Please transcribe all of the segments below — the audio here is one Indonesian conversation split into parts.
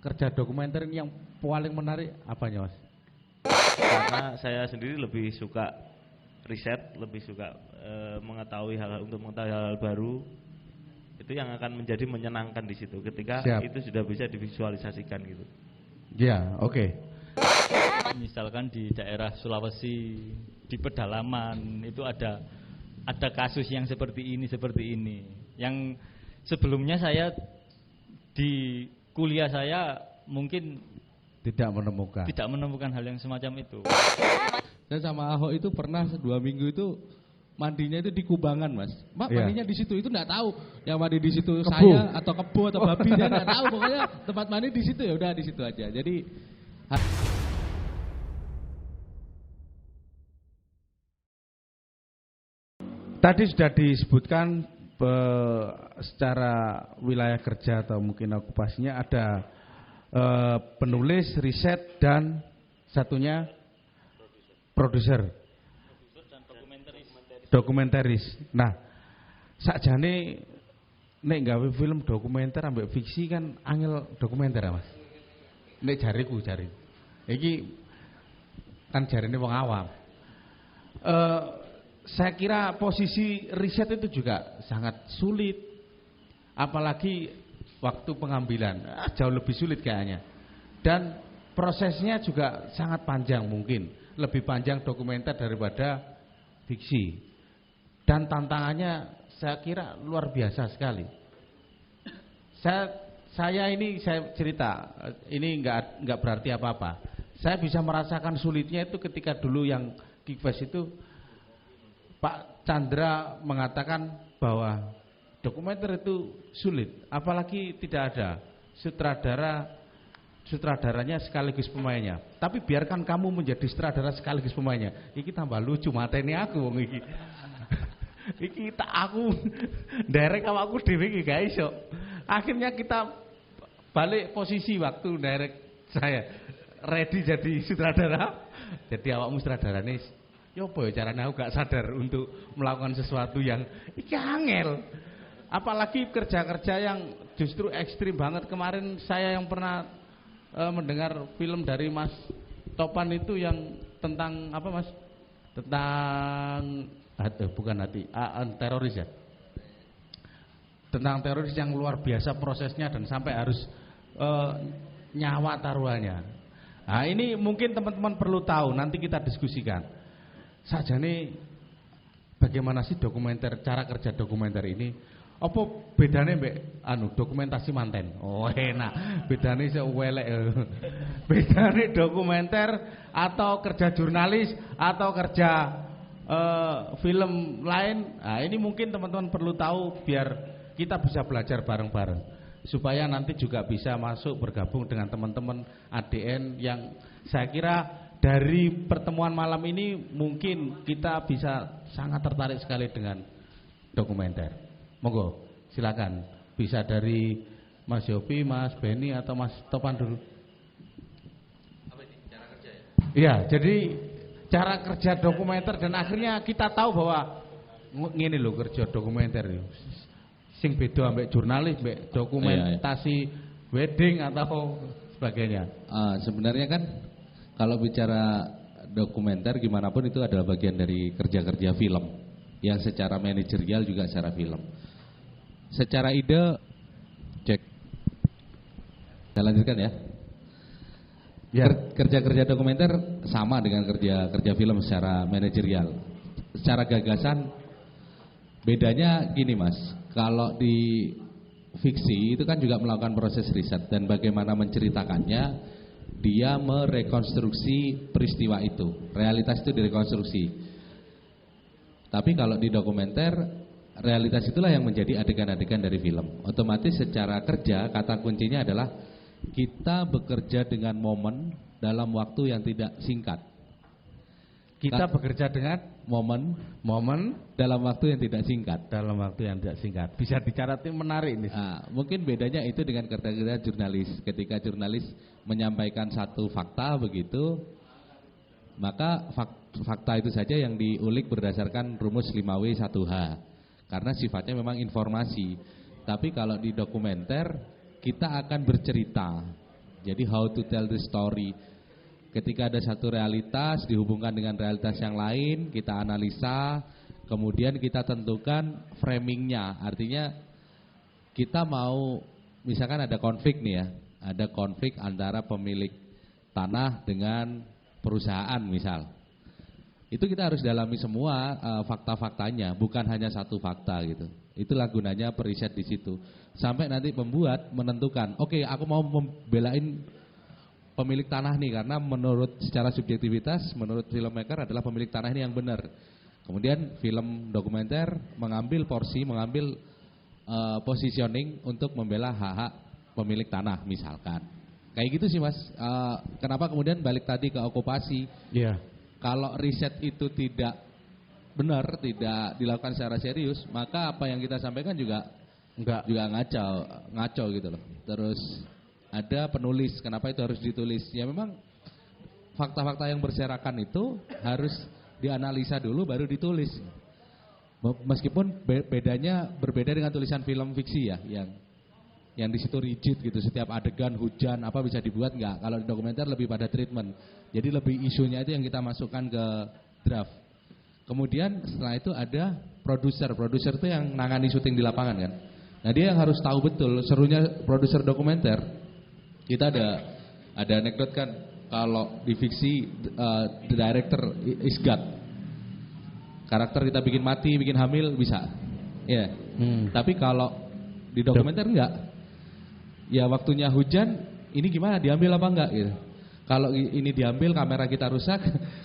kerja dokumenter ini yang paling menarik apanya, Mas? Karena saya sendiri lebih suka riset, lebih suka mengetahui hal-hal baru. Itu yang akan menjadi menyenangkan di situ ketika itu sudah bisa divisualisasikan gitu. Ya, oke. Misalkan di daerah Sulawesi, di pedalaman itu ada kasus yang seperti ini. Yang sebelumnya saya di kuliah saya mungkin tidak menemukan hal yang semacam itu. Saya sama Ahok itu pernah 2 minggu itu mandinya itu di Kubangan, Mas. Mandinya di situ, itu enggak tahu yang mandi di situ kebo. Saya atau kebo atau babi, saya enggak tahu. Pokoknya tempat mandi di situ, ya udah di situ aja. Jadi tadi sudah disebutkan secara wilayah kerja atau mungkin okupasinya ada penulis, riset, dan satunya produser, dokumentaris. Nah, sakjane nek gawe film dokumenter ambek fiksi kan angel dokumenter, Mas. Nek jariku. Iki kan jarine wong awam. Saya kira posisi riset itu juga sangat sulit, apalagi waktu pengambilan jauh lebih sulit kayaknya, dan prosesnya juga sangat panjang, mungkin lebih panjang dokumenter daripada fiksi, dan tantangannya saya kira luar biasa sekali. Saya cerita ini enggak berarti apa-apa. Saya bisa merasakan sulitnya itu ketika dulu yang Kikfest itu Pak Chandra mengatakan bahwa dokumenter itu sulit, apalagi tidak ada sutradaranya sekaligus pemainnya. Tapi biarkan kamu menjadi sutradara sekaligus pemainnya. Iki tambah lucu mateni aku wong iki. Iki tak aku nderek awakku dhewe iki gak iso. Akhirnya kita balik posisi waktu nderek saya ready jadi sutradara. Jadi awakmu sutradarane ya apa ya caranya aku gak sadar untuk melakukan sesuatu yang iki angel. Apalagi kerja-kerja yang justru ekstrim banget. Kemarin saya yang pernah mendengar film dari Mas Topan itu yang tentang apa, Mas? Tentang teroris ya. Tentang teroris yang luar biasa prosesnya dan sampai harus nyawa taruhannya. Nah, ini mungkin teman-teman perlu tahu, nanti kita diskusikan. Sajane bagaimana sih dokumenter, cara kerja dokumenter ini? Apa bedanya mbak dokumentasi manten? Oh enak, bedanya sewelek. Bedanya dokumenter atau kerja jurnalis atau kerja film lain. Nah, ini mungkin teman-teman perlu tahu biar kita bisa belajar bareng-bareng, supaya nanti juga bisa masuk bergabung dengan teman-teman ADN yang saya kira dari pertemuan malam ini mungkin kita bisa sangat tertarik sekali dengan dokumenter. Monggo, silakan. Bisa dari Mas Yopi, Mas Beni atau Mas Topan dulu. Apa ini? Cara kerja ya? Iya, jadi cara kerja dokumenter dan akhirnya kita tahu bahwa ngene lho kerja dokumenter. Sing beda ambek jurnalis, ambek dokumentasi wedding atau sebagainya. Sebenarnya kan kalau bicara dokumenter gimana pun itu adalah bagian dari kerja-kerja film yang secara manajerial juga secara film. Secara ide cek. Saya lanjutkan ya. Kerja-kerja dokumenter sama dengan kerja film secara manajerial. Secara gagasan bedanya gini, Mas. Kalau di fiksi itu kan juga melakukan proses riset dan bagaimana menceritakannya, dia merekonstruksi peristiwa itu, realitas itu direkonstruksi. Tapi kalau di dokumenter, realitas itulah yang menjadi adegan-adegan dari film. Otomatis secara kerja, kata kuncinya adalah kita bekerja dengan momen dalam waktu yang tidak singkat. Kita bekerja dengan momen dalam waktu yang tidak singkat. Dalam waktu yang tidak singkat. Bisa dicaratin menarik ini. Mungkin bedanya itu dengan kerja-kerja jurnalis. Ketika jurnalis menyampaikan satu fakta begitu, maka fakta itu saja yang diulik berdasarkan rumus 5W1H. Karena sifatnya memang informasi. Tapi kalau di dokumenter kita akan bercerita Jadi how to tell the story. Ketika ada satu realitas dihubungkan dengan realitas yang lain, kita analisa, kemudian kita tentukan framingnya. Artinya kita mau, misalkan ada konflik nih ya, ada konflik antara pemilik tanah dengan perusahaan misal. Itu kita harus dalami semua fakta-faktanya, bukan hanya satu fakta gitu. Itulah gunanya periset di situ. Sampai nanti pembuat menentukan, oke, aku mau membelain pemilik tanah nih karena menurut secara subjektivitas, menurut filmmaker adalah pemilik tanah ini yang benar. Kemudian film dokumenter mengambil porsi, mengambil positioning untuk membela hak-hak pemilik tanah misalkan. Kayak gitu sih Mas. Kenapa kemudian balik tadi ke okupasi? Iya. Kalau riset itu tidak benar, tidak dilakukan secara serius, maka apa yang kita sampaikan juga ngaco gitu loh. Terus ada penulis, kenapa itu harus ditulis? Ya memang fakta-fakta yang berserakan itu harus dianalisa dulu baru ditulis. Meskipun berbeda dengan tulisan film fiksi ya, yang di situ rigid gitu, setiap adegan hujan apa bisa dibuat, enggak. Kalau di dokumenter lebih pada treatment. Jadi lebih isunya itu yang kita masukkan ke draft. Kemudian setelah itu ada produser itu yang nangani syuting di lapangan kan. Nah dia yang harus tahu betul serunya produser dokumenter. Kita ada anekdot kan, kalau di fiksi the director is God. Karakter kita bikin mati, bikin hamil bisa. Ya. Tapi kalau di dokumenter enggak. Ya waktunya hujan, ini gimana, diambil apa enggak gitu. Kalau ini diambil kamera kita rusak,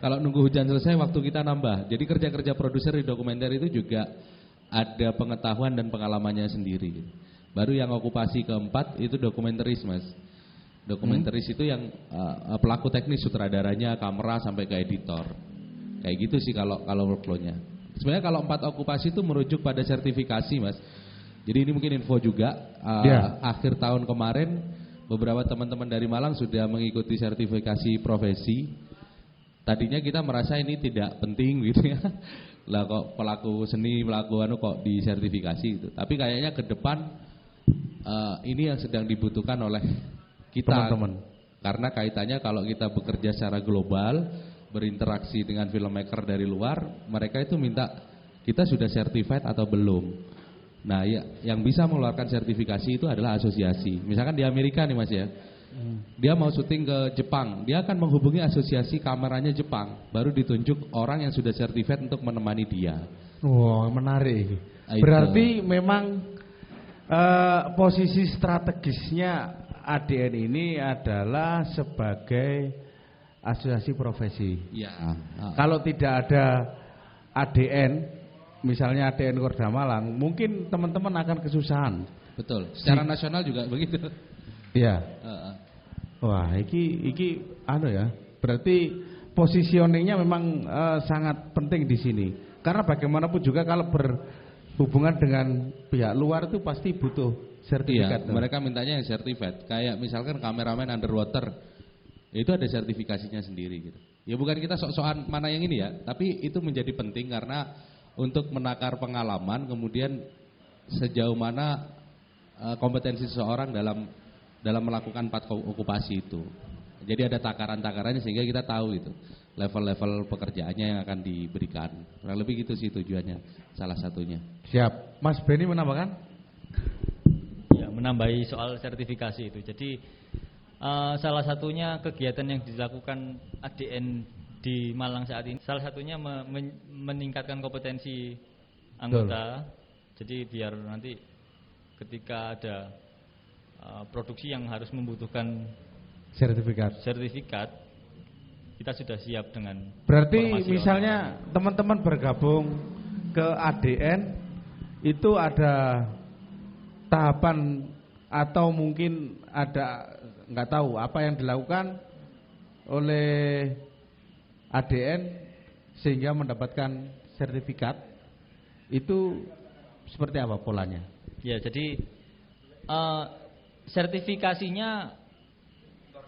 kalau nunggu hujan selesai waktu kita nambah. Jadi kerja-kerja produser di dokumenter itu juga ada pengetahuan dan pengalamannya sendiri. Baru yang okupasi keempat itu dokumentaris Mas. Dokumentaris itu yang pelaku teknis, sutradaranya, kamera sampai ke editor. Kayak gitu sih kalau workflow-nya. Sebenarnya kalau 4 okupasi itu merujuk pada sertifikasi Mas. Jadi ini mungkin info juga, akhir tahun kemarin beberapa teman-teman dari Malang sudah mengikuti sertifikasi profesi. Tadinya kita merasa ini tidak penting gitu ya. Lah kok pelaku seni, pelaku kok disertifikasi itu. Tapi kayaknya ke depan ini yang sedang dibutuhkan oleh kita, teman-teman. Karena kaitannya kalau kita bekerja secara global, berinteraksi dengan filmmaker dari luar, mereka itu minta kita sudah certified atau belum. Nah, ya, yang bisa mengeluarkan sertifikasi itu adalah asosiasi. Misalkan di Amerika nih Mas ya, dia mau syuting ke Jepang, dia akan menghubungi asosiasi kameranya Jepang, baru ditunjuk orang yang sudah certified untuk menemani dia. Wah, menarik. Berarti memang posisi strategisnya ADN ini adalah sebagai asosiasi profesi. Ya. Kalau tidak ada ADN, misalnya ADN Korda Malang, mungkin teman-teman akan kesusahan. Betul. Secara nasional juga begitu. Iya. Wah, iki ya. Berarti positioningnya memang sangat penting di sini. Karena bagaimanapun juga kalau berhubungan dengan pihak luar itu pasti butuh sertifikat. Iya, mereka mintanya yang sertifikat. Kayak misalkan kameramen underwater, itu ada sertifikasinya sendiri gitu. Ya bukan kita sok-sokan mana yang ini ya, tapi itu menjadi penting karena untuk menakar pengalaman, kemudian sejauh mana kompetensi seseorang dalam melakukan 4 okupasi itu. Jadi ada takaran-takarannya sehingga kita tahu itu level-level pekerjaannya yang akan diberikan. Kurang lebih gitu sih tujuannya, salah satunya. Siap. Mas Benny menambahkan? Ya, menambahi soal sertifikasi itu. Jadi salah satunya kegiatan yang dilakukan ADN di Malang saat ini, salah satunya meningkatkan kompetensi anggota. Jadi biar nanti ketika ada produksi yang harus membutuhkan sertifikat, kita sudah siap dengan. Berarti misalnya teman-teman bergabung ke ADN itu ada tahapan atau mungkin ada, nggak tahu apa yang dilakukan oleh ADN sehingga mendapatkan sertifikat, itu seperti apa polanya? Ya, jadi sertifikasinya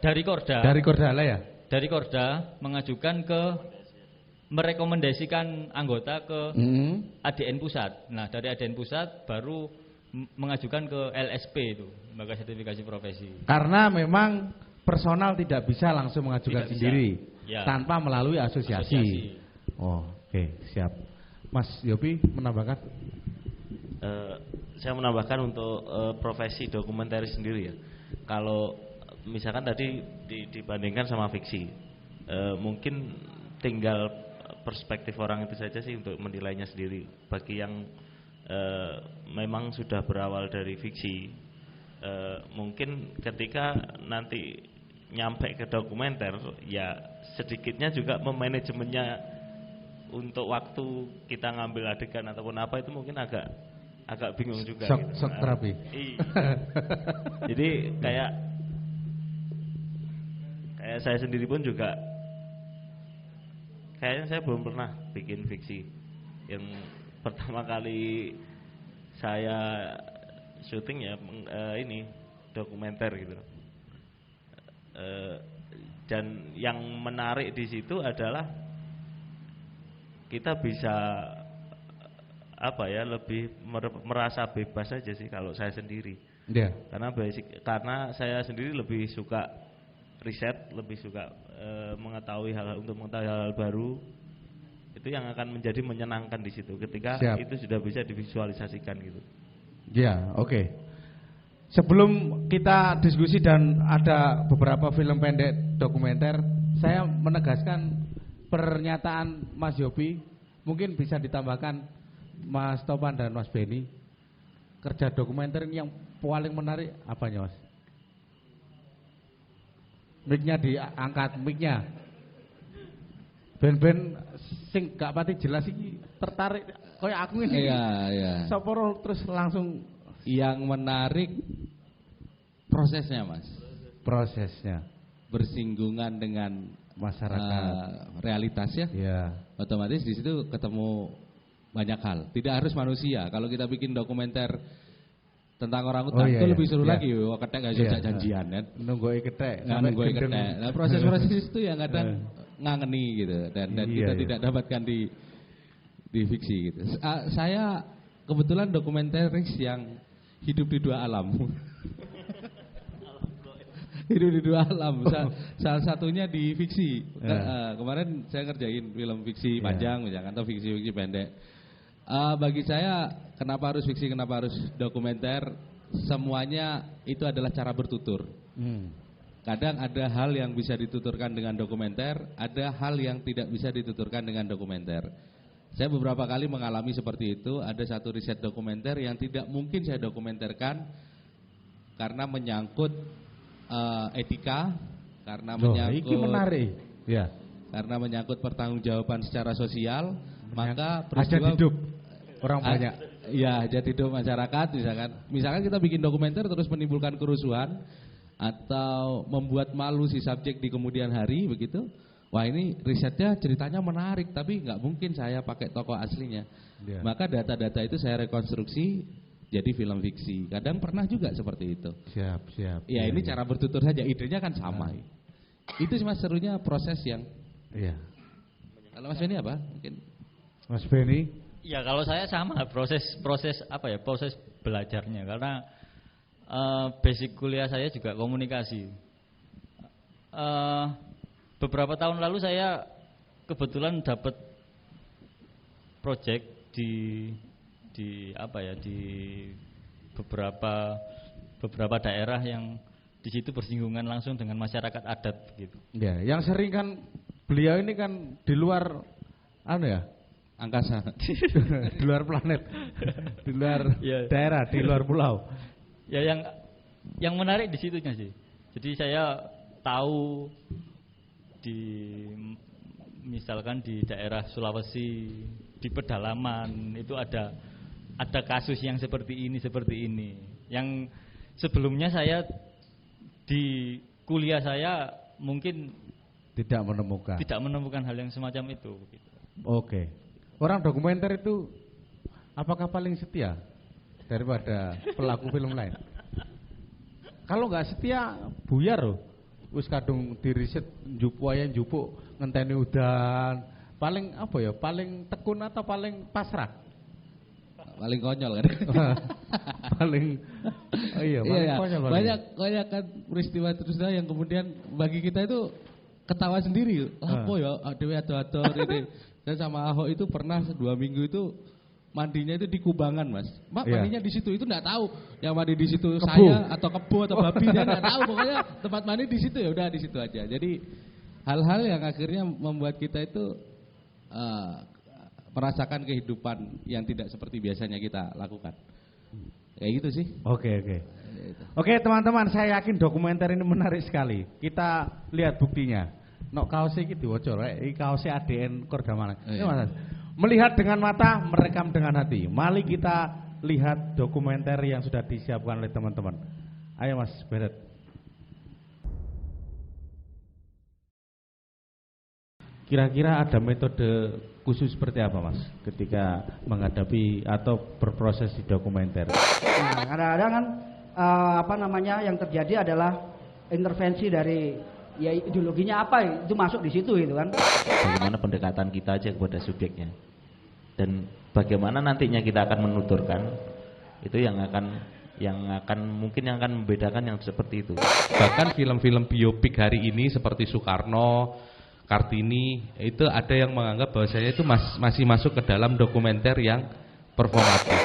dari Korda. Dari Korda lah ya? Dari Korda mengajukan merekomendasikan anggota ke ADN pusat. Nah, dari ADN pusat baru mengajukan ke LSP itu, lembaga sertifikasi profesi. Karena memang personal tidak bisa langsung mengajukan Tidak sendiri ya. tanpa melalui asosiasi. Oh, oke, siap. Mas Yopi menambahkan? Saya menambahkan untuk profesi dokumentaris sendiri ya. Kalau misalkan tadi dibandingkan sama fiksi, mungkin tinggal perspektif orang itu saja sih untuk menilainya sendiri. Bagi yang memang sudah berawal dari fiksi, mungkin ketika nanti nyampe ke dokumenter, ya sedikitnya juga memanajemennya untuk waktu kita ngambil adegan ataupun apa itu mungkin agak bingung juga. Shock terapi. Jadi kayak saya sendiri pun juga kayaknya saya belum pernah bikin fiksi. Yang pertama kali saya syuting ya ini dokumenter gitu. Dan yang menarik di situ adalah kita bisa lebih merasa bebas saja sih kalau saya sendiri. Yeah. Karena saya sendiri lebih suka riset, lebih suka mengetahui hal-hal baru. Itu yang akan menjadi menyenangkan di situ ketika itu sudah bisa divisualisasikan gitu. Ya, oke. Sebelum kita diskusi dan ada beberapa film pendek dokumenter, saya menegaskan pernyataan Mas Yopi, mungkin bisa ditambahkan Mas Topan dan Mas Beni. Kerja dokumenter yang paling menarik apanya, Mas? Mic-nya diangkat, mic-nya. Ben sing gak pati jelas iki tertarik kayak aku ini. Iya. Soporo terus langsung. Yang menarik prosesnya, Mas. Prosesnya bersinggungan dengan masyarakat, realitas ya. Iya. Otomatis di situ ketemu banyak hal. Tidak harus manusia. Kalau kita bikin dokumenter tentang orang hutan itu lebih seru lagi. Wah, ketek gak bisa janjian kan. Nunggu ketek. Nunggu ketek. Nah, proses-proses itu yang kadang ngangeni gitu dan kita tidak dapatkan di fiksi gitu. Saya kebetulan dokumentaris yang hidup di dua alam. Hidup di dua alam. Salah satunya di fiksi. Kemarin saya ngerjain film fiksi panjang misalkan atau fiksi pendek. Bagi saya kenapa harus fiksi, kenapa harus dokumenter? Semuanya itu adalah cara bertutur. Kadang ada hal yang bisa dituturkan dengan dokumenter, ada hal yang tidak bisa dituturkan dengan dokumenter. Saya beberapa kali mengalami seperti itu. Ada satu riset dokumenter yang tidak mungkin saya dokumenterkan karena menyangkut etika, karena menyangkut menarik. Ya. Karena menyangkut pertanggungjawaban secara sosial, maka hajat hidup orang banyak. Ya, hajat hidup masyarakat misalkan kita bikin dokumenter terus menimbulkan kerusuhan atau membuat malu si subjek di kemudian hari begitu. Wah, ini risetnya ceritanya menarik tapi nggak mungkin saya pakai tokoh aslinya. Ya. Maka data-data itu saya rekonstruksi jadi film fiksi. Kadang pernah juga seperti itu. Siap. Ya, ini cara bertutur saja, idenya kan sama. Itu cuma serunya proses yang. Iya. Kalau Mas Beni apa? Mungkin Mas Beni? Ya, kalau saya sama proses belajarnya karena basic kuliah saya juga komunikasi. Beberapa tahun lalu saya kebetulan dapat project di beberapa daerah yang di situ bersinggungan langsung dengan masyarakat adat gitu. Ya, yang sering kan beliau ini kan di luar angkasa, di luar planet, di luar daerah, di luar pulau. Ya, yang menarik di situnya sih. Jadi saya tahu misalkan di daerah Sulawesi, di pedalaman itu ada kasus yang seperti ini. Yang sebelumnya saya di kuliah saya mungkin tidak menemukan hal yang semacam itu. Oke. Orang dokumenter itu apakah paling setia daripada pelaku film lain? Kalau nggak setia, buyar loh. Wis kadung diriset njupuk ngenteni udan. Paling paling tekun atau paling pasrah? paling konyol kan. paling iya, paling iya, konyol. Banyak kan peristiwa terus yang kemudian bagi kita itu ketawa sendiri. Apa ya, dewe ado-ado ini. Saya sama Ahok itu pernah 2 minggu itu mandinya itu di Kubangan, Mas. Mandinya di situ itu enggak tahu yang mandi di situ Kebu. saya atau kebo atau babi, dia enggak tahu. Pokoknya tempat mandi di situ ya udah di situ aja. Jadi hal-hal yang akhirnya membuat kita itu merasakan kehidupan yang tidak seperti biasanya kita lakukan. Kayak gitu sih. Oke. Oke, teman-teman, saya yakin dokumenter ini menarik sekali. Kita lihat buktinya. Nok kaos iki diwaca rek, iki kaos ADN Kordaman. Mas. Melihat dengan mata, merekam dengan hati. Mari kita lihat dokumenter yang sudah disiapkan oleh teman-teman. Ayo Mas Beret. Kira-kira ada metode khusus seperti apa Mas ketika menghadapi atau berproses di dokumenter? Nah, kadang-kadang kan yang terjadi adalah intervensi dari ya ideologinya apa itu masuk di situ gitu kan. Bagaimana pendekatan kita aja kepada subjeknya dan bagaimana nantinya kita akan menuturkan itu yang akan membedakan yang seperti itu. Bahkan film-film biopik hari ini seperti Soekarno, Kartini itu ada yang menganggap bahwasanya itu masih masuk ke dalam dokumenter yang performatif.